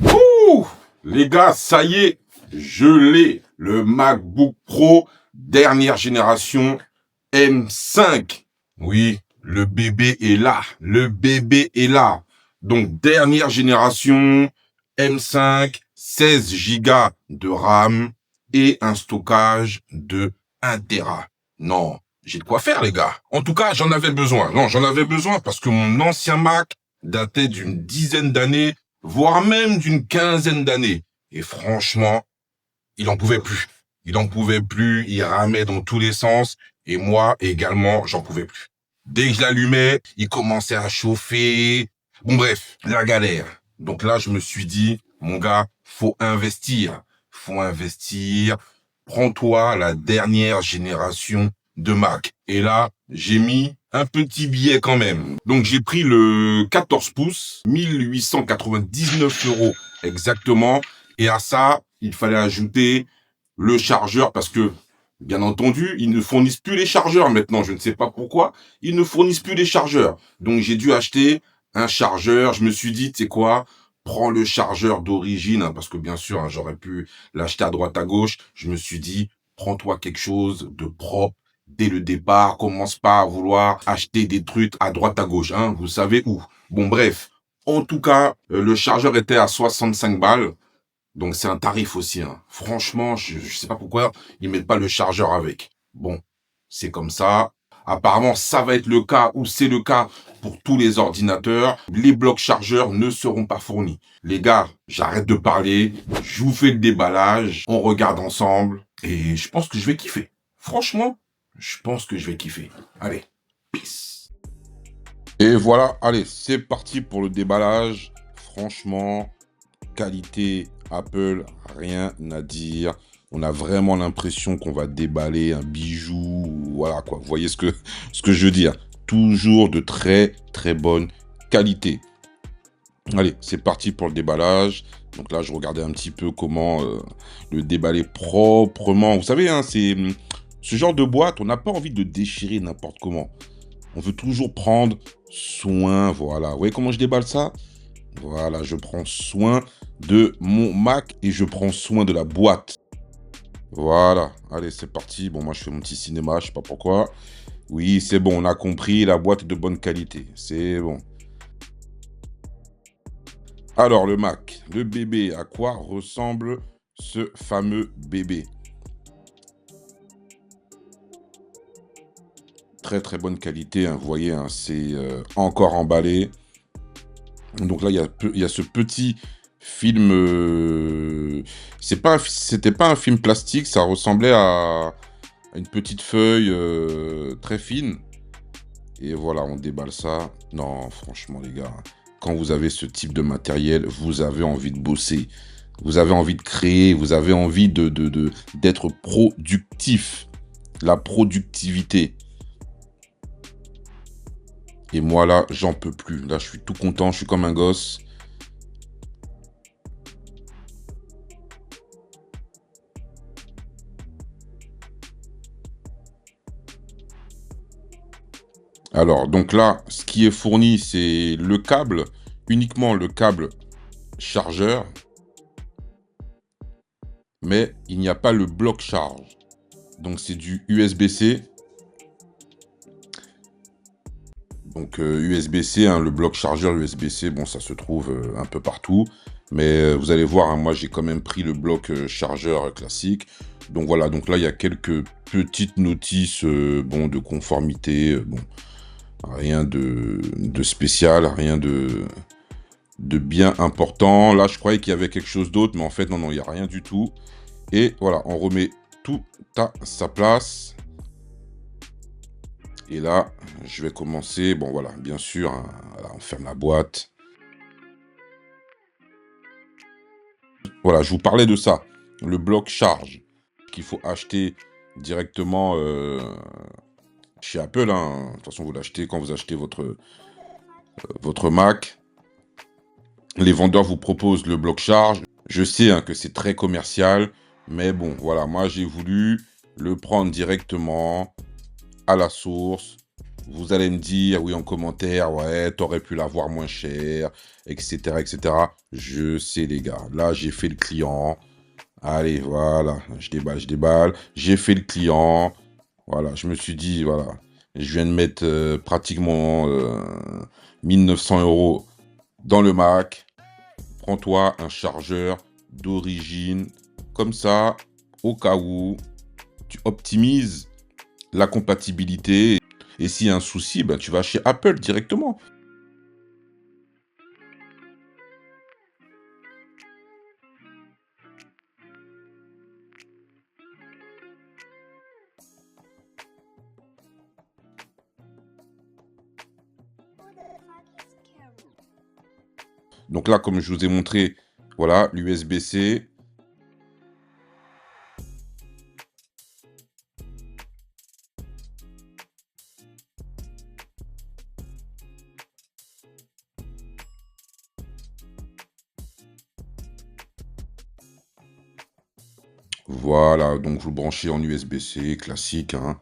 Ouh, les gars, ça y est, je l'ai. Le MacBook Pro dernière génération M5. Oui, le bébé est là. Le bébé est là. Donc, dernière génération M5, 16 Go de RAM et un stockage de 1 Tera. Non, j'ai de quoi faire, les gars. En tout cas, j'en avais besoin. Non, j'en avais besoin parce que mon ancien Mac datait d'une dizaine d'années, voire même d'une quinzaine d'années. Et franchement, il en pouvait plus. Il en pouvait plus, il ramait dans tous les sens, et moi également, j'en pouvais plus. Dès que je l'allumais, il commençait à chauffer. Bon bref, la galère. Donc là, je me suis dit, mon gars, faut investir. Faut investir. Prends-toi la dernière génération de Mac. Et là, j'ai mis un petit billet quand même. Donc j'ai pris le 14 pouces, 1899 € exactement. Et à ça, il fallait ajouter le chargeur parce que, bien entendu, ils ne fournissent plus les chargeurs maintenant. Je ne sais pas pourquoi. Ils ne fournissent plus les chargeurs. Donc, j'ai dû acheter un chargeur. Je me suis dit, tu sais quoi, prends le chargeur d'origine, hein, parce que bien sûr, hein, j'aurais pu l'acheter à droite à gauche. Je me suis dit, prends-toi quelque chose de propre. Dès le départ, commence pas à vouloir acheter des trucs à droite à gauche, hein, vous savez où. Bon, bref. En tout cas, le chargeur était à 65 balles. Donc c'est un tarif aussi, hein. Franchement, je sais pas pourquoi ils mettent pas le chargeur avec. Bon, c'est comme ça. Apparemment, ça va être le cas ou c'est le cas pour tous les ordinateurs. Les blocs chargeurs ne seront pas fournis. Les gars, j'arrête de parler. Je vous fais le déballage. On regarde ensemble. Et je pense que je vais kiffer. Franchement, je pense que je vais kiffer. Allez, peace. Et voilà, allez, c'est parti pour le déballage. Franchement, qualité Apple, rien à dire. On a vraiment l'impression qu'on va déballer un bijou. Voilà quoi, vous voyez ce que je veux dire. Toujours de très très bonne qualité. Allez, c'est parti pour le déballage. Donc là, je regardais un petit peu comment le déballer proprement. Vous savez, hein, c'est ce genre de boîte, on n'a pas envie de déchirer n'importe comment. On veut toujours prendre soin, voilà. Vous voyez comment je déballe ça? Voilà, je prends soin de mon Mac et je prends soin de la boîte. Voilà, allez, c'est parti. Bon, moi, je fais mon petit cinéma, je sais pas pourquoi. Oui, c'est bon, on a compris, la boîte est de bonne qualité. C'est bon. Alors, le Mac, le bébé, à quoi ressemble ce fameux bébé? Très, très bonne qualité, hein, vous voyez, hein, c'est encore emballé. Donc là, il y a ce petit film. C'était pas un film plastique, ça ressemblait à une petite feuille très fine. Et voilà, on déballe ça. Non, franchement, les gars, quand vous avez ce type de matériel, vous avez envie de bosser. Vous avez envie de créer, vous avez envie d'être productif. La productivité. Et moi, là, j'en peux plus. Là, je suis tout content, je suis comme un gosse. Alors, donc là, ce qui est fourni, c'est le câble, uniquement le câble chargeur, mais il n'y a pas le bloc charge. Donc, c'est du USB-C. Donc, USB-C, hein, le bloc chargeur USB-C, bon, ça se trouve un peu partout. Mais vous allez voir, hein, moi, j'ai quand même pris le bloc chargeur classique. Donc, voilà, donc là, il y a quelques petites notices bon, de conformité, bon. Rien de spécial, rien de bien important. Là, je croyais qu'il y avait quelque chose d'autre, mais en fait, non, il n'y a rien du tout. Et voilà, on remet tout à sa place. Et là, je vais commencer. Bon, voilà, bien sûr, hein, voilà, on ferme la boîte. Voilà, je vous parlais de ça. Le bloc charge qu'il faut acheter directement chez Apple. Hein. De toute façon, vous l'achetez quand vous achetez votre Mac. Les vendeurs vous proposent le bloc charge. Je sais hein, que c'est très commercial, mais bon, voilà, moi j'ai voulu le prendre directement à la source. Vous allez me dire, oui, en commentaire, ouais, t'aurais pu l'avoir moins cher, etc., etc. Je sais, les gars. Là, j'ai fait le client. Allez, voilà. Je déballe, je déballe. J'ai fait le client. Voilà, je me suis dit, voilà. Je viens de mettre pratiquement 1900 euros dans le Mac. Prends-toi un chargeur d'origine. Comme ça, au cas où, tu optimises la compatibilité. Et s'il y a un souci, ben, tu vas chez Apple directement. Donc là, comme je vous ai montré, voilà, l'USB-C. Voilà, donc vous le branchez en USB-C, classique, hein.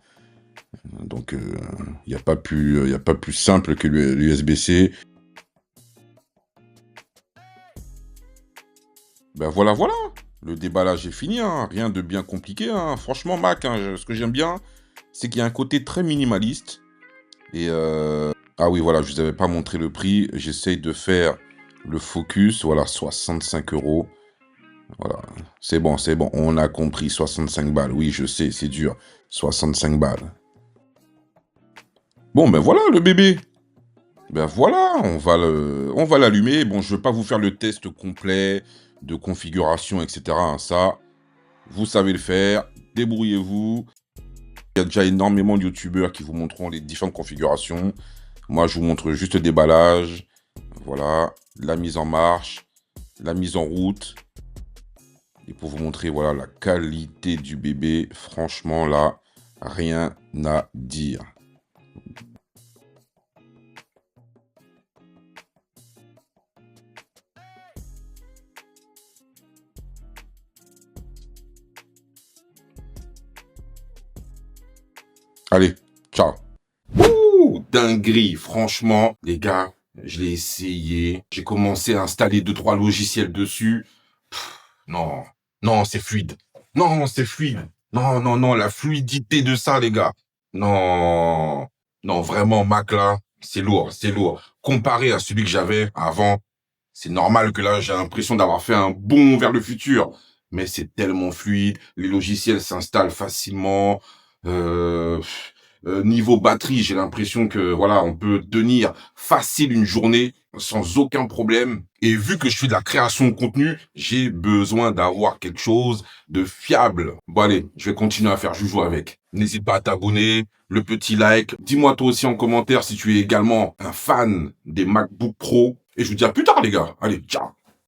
Donc, il n'y a pas plus, y a pas plus simple que l'USB-C. Ben voilà, voilà. Le déballage est fini, hein. Rien de bien compliqué, hein. Franchement, Mac, hein, ce que j'aime bien, c'est qu'il y a un côté très minimaliste. Et ah oui, voilà, je vous avais pas montré le prix. J'essaye de faire le focus. Voilà, 65 euros. Voilà, c'est bon, c'est bon. On a compris, 65 balles. Oui, je sais, c'est dur. 65 balles. Bon, ben voilà le bébé. Ben voilà, on va l'allumer. Bon, je ne vais pas vous faire le test complet de configuration, etc., hein. Ça, vous savez le faire. Débrouillez-vous. Il y a déjà énormément de youtubeurs qui vous montreront les différentes configurations. Moi, je vous montre juste le déballage. Voilà, la mise en marche, la mise en route. Et pour vous montrer, voilà, la qualité du bébé. Franchement, là, rien à dire. Allez, ciao. Ouh, dinguerie, franchement, les gars, je l'ai essayé. J'ai commencé à installer 2, 3 logiciels dessus. Non, non, c'est fluide. Non, c'est fluide. Non, non, non, la fluidité de ça, les gars. Non, non, vraiment, Mac, là, c'est lourd, c'est lourd. Comparé à celui que j'avais avant, c'est normal que là, j'ai l'impression d'avoir fait un bond vers le futur. Mais c'est tellement fluide, les logiciels s'installent facilement. Euh, Niveau batterie, j'ai l'impression que voilà, on peut tenir facile une journée sans aucun problème. Et vu que je fais de la création de contenu, j'ai besoin d'avoir quelque chose de fiable. Bon allez, je vais continuer à faire joujou avec. N'hésite pas à t'abonner, le petit like. Dis-moi toi aussi en commentaire si tu es également un fan des MacBook Pro. Et je vous dis à plus tard les gars. Allez, ciao.